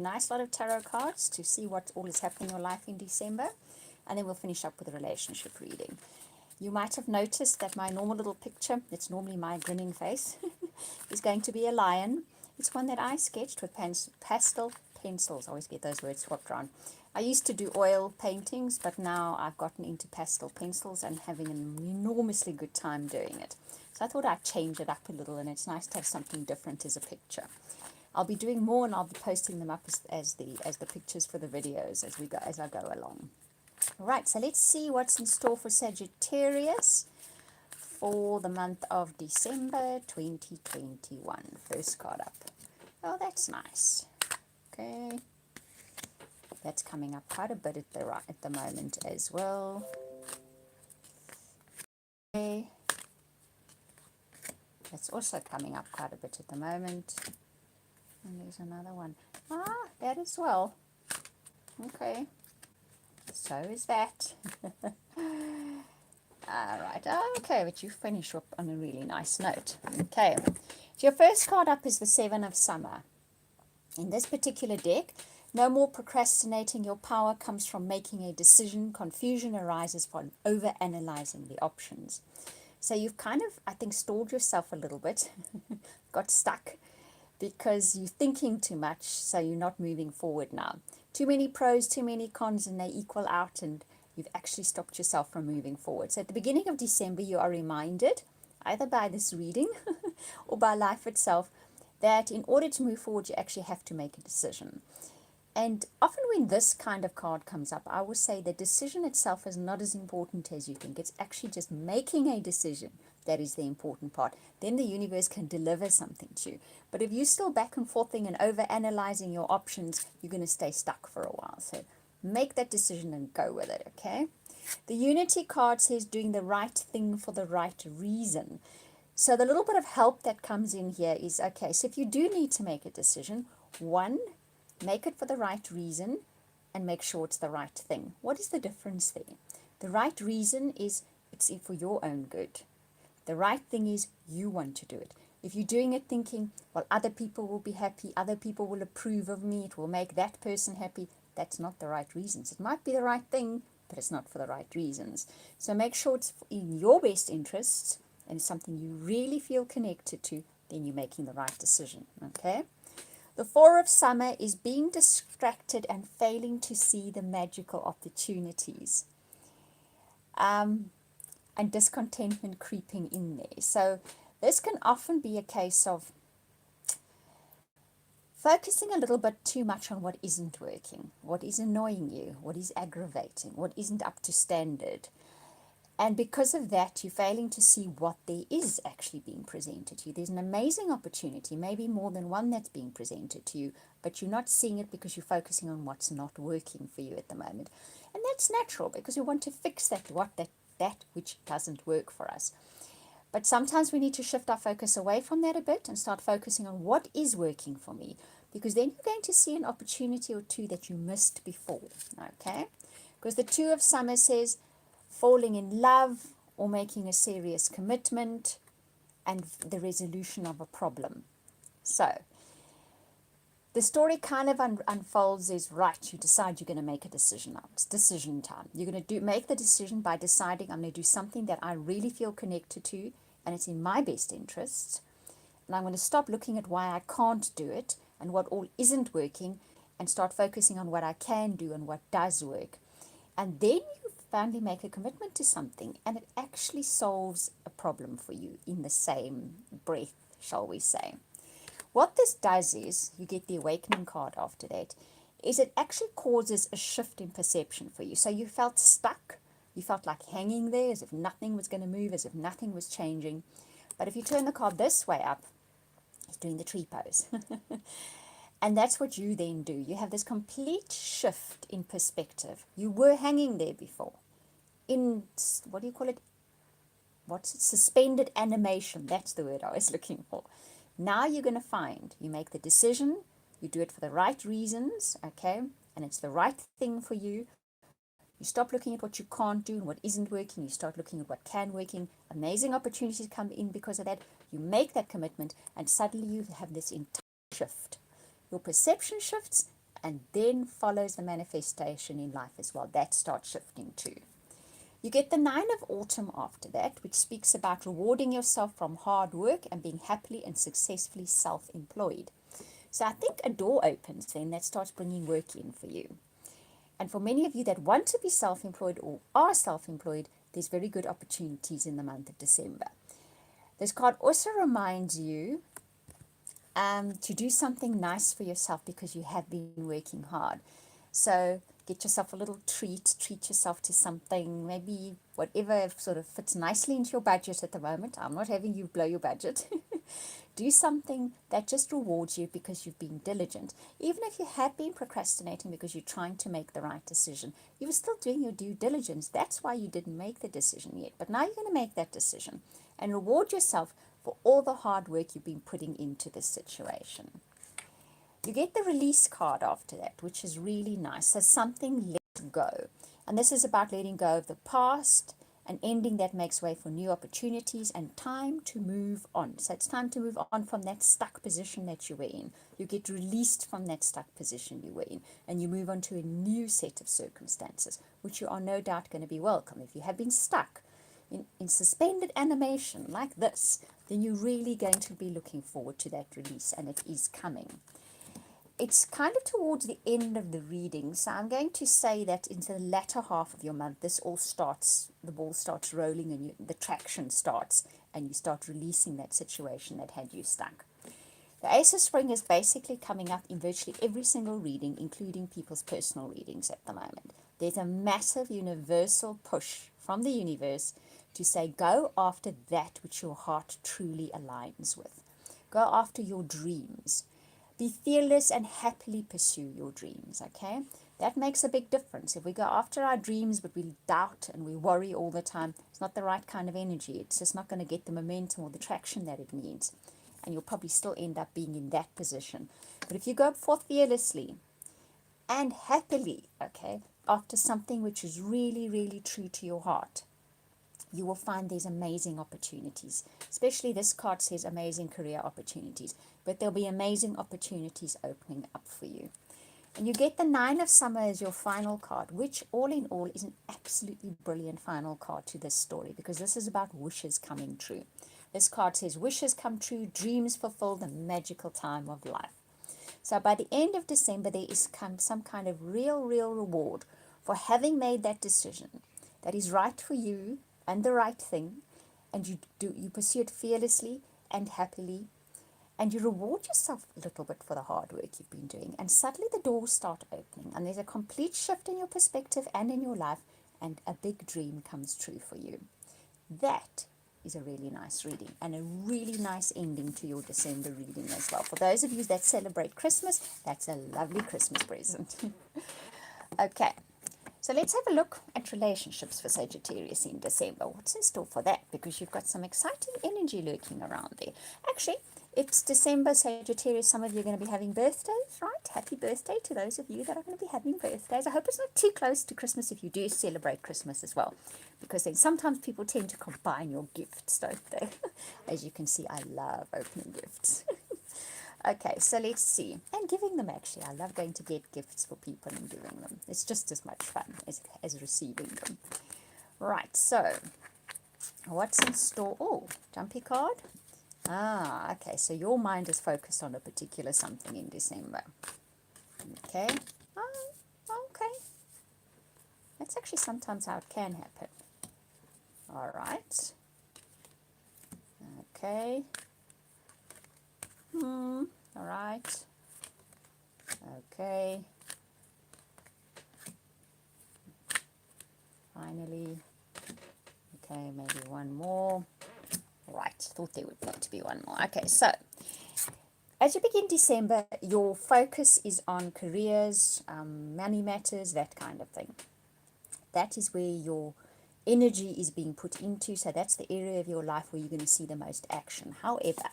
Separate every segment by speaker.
Speaker 1: nice lot of tarot cards to see what all is happening in your life in December. And then we'll finish up with a relationship reading. You might have noticed that my normal little picture, it's normally my grinning face, is going to be a lion. It's one that I sketched with pastel pencils. I always get those words swapped around. I used to do oil paintings, but now I've gotten into pastel pencils and having an enormously good time doing it. So I thought I'd change it up a little, and it's nice to have something different as a picture. I'll be doing more, and I'll be posting them up as the pictures for the videos as I go along. All right, so let's see what's in store for Sagittarius for the month of December 2021. First card up. Oh, that's nice. Okay. That's coming up quite a bit at the moment as well. Okay. That's also coming up quite a bit at the moment. And there's another one. Ah, that as well. Okay. So is that. All right. Okay, but you finish up on a really nice note. Okay. So your first card up is the Seven of Summer. In this particular deck, no more procrastinating. Your power comes from making a decision. Confusion arises from over-analyzing the options. So you've kind of, I think, stalled yourself a little bit, got stuck, because you're thinking too much, so you're not moving forward now. Too many pros, too many cons, and they equal out, and you've actually stopped yourself from moving forward. So at the beginning of December, you are reminded, either by this reading or by life itself, that in order to move forward, you actually have to make a decision. And often when this kind of card comes up, I will say the decision itself is not as important as you think. It's actually just making a decision that is the important part. Then the universe can deliver something to you. But if you're still back and forthing and over-analyzing your options, you're going to stay stuck for a while. So make that decision and go with it, okay? The Unity card says doing the right thing for the right reason. So the little bit of help that comes in here is, okay, so if you do need to make a decision, one, make it for the right reason and make sure it's the right thing. What is the difference there? The right reason is it's for your own good. The right thing is you want to do it. If you're doing it thinking, well, other people will be happy, other people will approve of me, it will make that person happy, that's not the right reasons. It might be the right thing, but it's not for the right reasons. So make sure it's in your best interests and it's something you really feel connected to, then you're making the right decision, okay? The Four of Summer is being distracted and failing to see the magical opportunities. And discontentment creeping in there. So this can often be a case of focusing a little bit too much on what isn't working, what is annoying you, what is aggravating, what isn't up to standard. And because of that, you're failing to see what there is actually being presented to you. There's an amazing opportunity, maybe more than one that's being presented to you, but you're not seeing it because you're focusing on what's not working for you at the moment. And that's natural because we want to fix that which doesn't work for us. But sometimes we need to shift our focus away from that a bit and start focusing on what is working for me, because then you're going to see an opportunity or two that you missed before, okay? Because the Two of Summer says falling in love or making a serious commitment and the resolution of a problem. So the story kind of unfolds is, right, you decide you're going to make a decision now. It's decision time. You're going to make the decision by deciding I'm going to do something that I really feel connected to and it's in my best interests. And I'm going to stop looking at why I can't do it and what all isn't working and start focusing on what I can do and what does work. And then you finally make a commitment to something and it actually solves a problem for you in the same breath, shall we say. What this does is, you get the Awakening card after that, is it actually causes a shift in perception for you. So you felt stuck, you felt like hanging there as if nothing was going to move, as if nothing was changing. But if you turn the card this way up, it's doing the tree pose. And that's what you then do. You have this complete shift in perspective. You were hanging there before. In, what do you call it? What's it? Suspended animation. That's the word I was looking for. Now you're going to find, you make the decision, you do it for the right reasons, okay, and it's the right thing for you. You stop looking at what you can't do and what isn't working. You start looking at what can working. Amazing opportunities come in because of that. You make that commitment and suddenly you have this entire shift. Your perception shifts and then follows the manifestation in life as well. That starts shifting too. You get the 9 of Autumn after that, which speaks about rewarding yourself from hard work and being happily and successfully self-employed. So I think a door opens then that starts bringing work in for you. And for many of you that want to be self-employed or are self-employed, there's very good opportunities in the month of December. This card also reminds you to do something nice for yourself because you have been working hard. So get yourself a little treat yourself to something, maybe whatever sort of fits nicely into your budget at the moment. I'm not having you blow your budget. Do something that just rewards you because you've been diligent. Even if you have been procrastinating because you're trying to make the right decision, you were still doing your due diligence. That's why you didn't make the decision yet. But now you're going to make that decision and reward yourself for all the hard work you've been putting into this situation. You get the release card after that, which is really nice. So something let go. And this is about letting go of the past, an ending that makes way for new opportunities and time to move on. So it's time to move on from that stuck position that you were in. You get released from that stuck position you were in and you move on to a new set of circumstances, which you are no doubt going to be welcome. If you have been stuck in suspended animation like this, then you're really going to be looking forward to that release, and it is coming. It's kind of towards the end of the reading, so I'm going to say that into the latter half of your month, this all starts, the ball starts rolling and the traction starts, and you start releasing that situation that had you stuck. The Ace of Spring is basically coming up in virtually every single reading, including people's personal readings at the moment. There's a massive universal push from the universe to say, go after that which your heart truly aligns with. Go after your dreams. Be fearless and happily pursue your dreams, okay? That makes a big difference. If we go after our dreams but we doubt and we worry all the time, it's not the right kind of energy. It's just not going to get the momentum or the traction that it needs. And you'll probably still end up being in that position. But if you go forth fearlessly and happily, okay, after something which is really, really true to your heart, you will find there's amazing opportunities. Especially this card says amazing career opportunities. But there'll be amazing opportunities opening up for you. And you get the 9 of Summer as your final card, which all in all is an absolutely brilliant final card to this story, because this is about wishes coming true. This card says wishes come true, dreams fulfilled, the magical time of life. So by the end of December, there is some kind of real reward for having made that decision that is right for you and the right thing, and you pursue it fearlessly and happily, and you reward yourself a little bit for the hard work you've been doing, and suddenly the doors start opening, and there's a complete shift in your perspective and in your life, and a big dream comes true for you. That is a really nice reading, and a really nice ending to your December reading as well. For those of you that celebrate Christmas, that's a lovely Christmas present. Okay. So let's have a look at relationships for Sagittarius in December. What's in store for that? Because you've got some exciting energy lurking around there. Actually, it's December, Sagittarius. Some of you are going to be having birthdays, right? Happy birthday to those of you that are going to be having birthdays. I hope it's not too close to Christmas if you do celebrate Christmas as well. Because then sometimes people tend to combine your gifts, don't they? As you can see, I love opening gifts. Okay, so let's see. And giving them, actually. I love going to get gifts for people and giving them. It's just as much fun as receiving them. Right, so what's in store? Oh, jumpy card. Ah, okay, so your mind is focused on a particular something in December. Okay. Okay. That's actually sometimes how it can happen. All right. Okay. All right. Okay. Finally. Okay, maybe one more. Right, thought there would need to be one more. Okay, so as you begin December, your focus is on careers, money matters, that kind of thing. That is where your energy is being put into. So that's the area of your life where you're going to see the most action. However,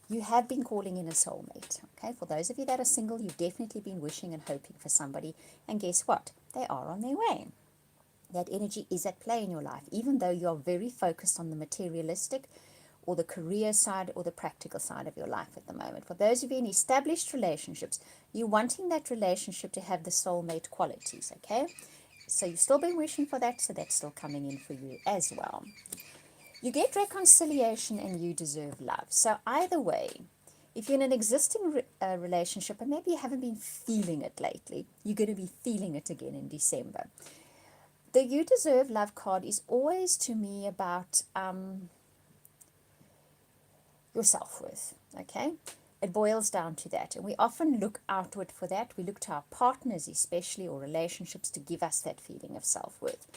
Speaker 1: you have been calling in a soulmate. Okay, for those of you that are single, you've definitely been wishing and hoping for somebody. And guess what? They are on their way. That energy is at play in your life, even though you are very focused on the materialistic or the career side or the practical side of your life at the moment. For those of you in established relationships, you're wanting that relationship to have the soulmate qualities, okay? So you've still been wishing for that, so that's still coming in for you as well. You get reconciliation and you deserve love. So either way, if you're in an existing relationship and maybe you haven't been feeling it lately, you're going to be feeling it again in December. The you deserve love card is always to me about your self-worth, okay? It boils down to that. And we often look outward for that. We look to our partners especially, or relationships, to give us that feeling of self-worth.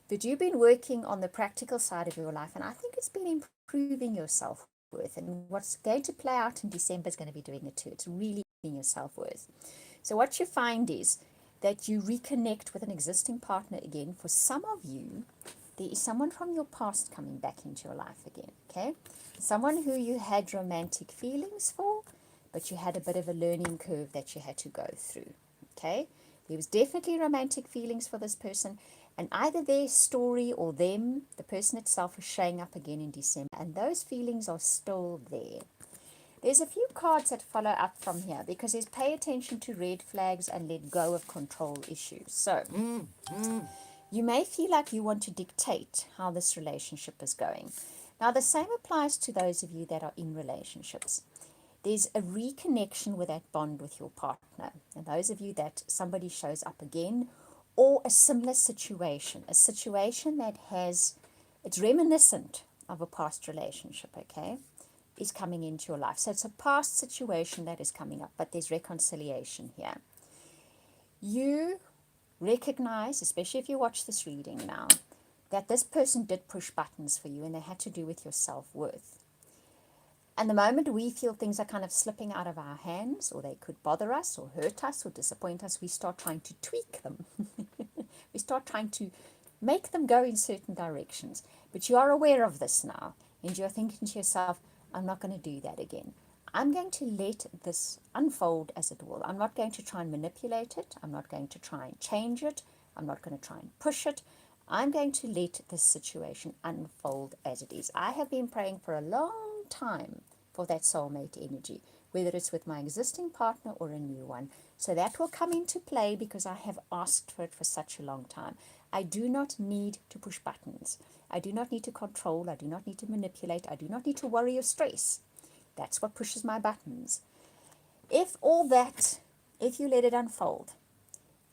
Speaker 1: But you've been working on the practical side of your life, and I think it's been improving your self-worth. And what's going to play out in December is going to be doing it too. It's really improving your self-worth. So what you find is that you reconnect with an existing partner again. For some of you, there is someone from your past coming back into your life again, okay? Someone who you had romantic feelings for, but you had a bit of a learning curve that you had to go through, okay? There was definitely romantic feelings for this person, and either their story or them, the person itself, is showing up again in December, and those feelings are still there. There's a few cards that follow up from here, because there's pay attention to red flags and let go of control issues. So you may feel like you want to dictate how this relationship is going. Now, the same applies to those of you that are in relationships. There's a reconnection with that bond with your partner. And those of you that somebody shows up again, or a similar situation, a situation that it's reminiscent of a past relationship, okay, is coming into your life. So it's a past situation that is coming up, but there's reconciliation here. You recognize, especially if you watch this reading now, that this person did push buttons for you, and they had to do with your self-worth. And the moment we feel things are kind of slipping out of our hands, or they could bother us or hurt us or disappoint us, we start trying to tweak them. We start trying to make them go in certain directions. But you are aware of this now, and you're thinking to yourself, I'm not going to do that again. I'm going to let this unfold as it will. I'm not going to try and manipulate it. I'm not going to try and change it. I'm not going to try and push it. I'm going to let this situation unfold as it is. I have been praying for a long time for that soulmate energy, whether it's with my existing partner or a new one. So that will come into play because I have asked for it for such a long time. I do not need to push buttons. I do not need to control. I do not need to manipulate. I do not need to worry or stress. That's what pushes my buttons. If you let it unfold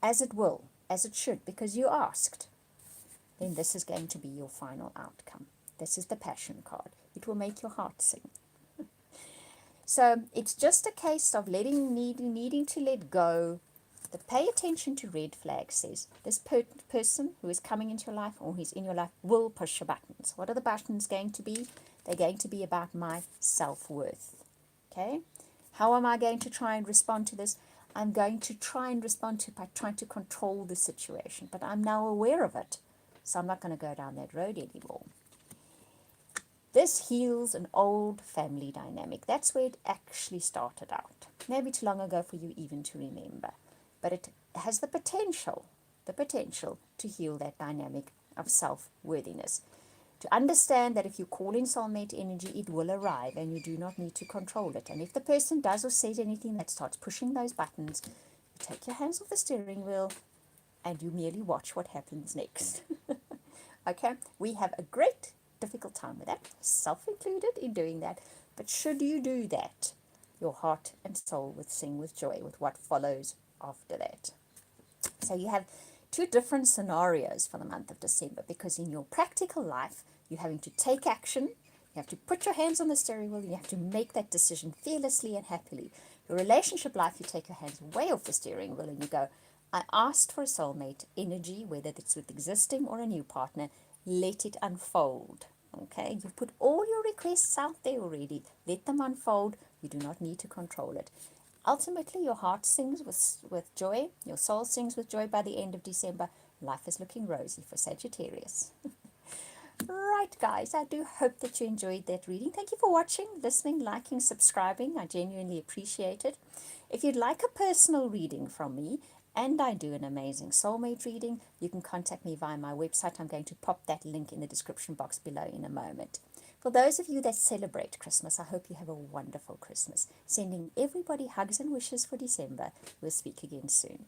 Speaker 1: as it will, as it should, because you asked, then this is going to be your final outcome. This is the Passion card. It will make your heart sing. So it's just a case of needing to let go. The pay attention to red flags says this person who is coming into your life or who's in your life will push your buttons. What are the buttons going to be? They're going to be about my self-worth. Okay? How am I going to try and respond to this? I'm going to try and respond to it by trying to control the situation. But I'm now aware of it, so I'm not going to go down that road anymore. This heals an old family dynamic. That's where it actually started out. Maybe too long ago for you even to remember. But it has the potential to heal that dynamic of self-worthiness. To understand that if you call in soulmate energy, it will arrive and you do not need to control it. And if the person does or says anything that starts pushing those buttons, you take your hands off the steering wheel and you merely watch what happens next. Okay? We have a great difficult time with that, self-included in doing that. But should you do that, your heart and soul would sing with joy with what follows after that. So you have two different scenarios for the month of December, because in your practical life, you're having to take action. You have to put your hands on the steering wheel. You have to make that decision fearlessly and happily. Your relationship life, you take your hands way off the steering wheel and you go, I asked for a soulmate energy, whether it's with existing or a new partner. Let it unfold. Okay, you've put all your requests out there already. Let them unfold. You do not need to control it. Ultimately, your heart sings with joy. Your soul sings with joy by the end of December. Life is looking rosy for Sagittarius. Right, guys, I do hope that you enjoyed that reading. Thank you for watching, listening, liking, subscribing. I genuinely appreciate it. If you'd like a personal reading from me, and I do an amazing soulmate reading, you can contact me via my website. I'm going to pop that link in the description box below in a moment. For For those of you that celebrate Christmas, I hope you have a wonderful Christmas. Sending everybody hugs and wishes for December. We'll speak again soon.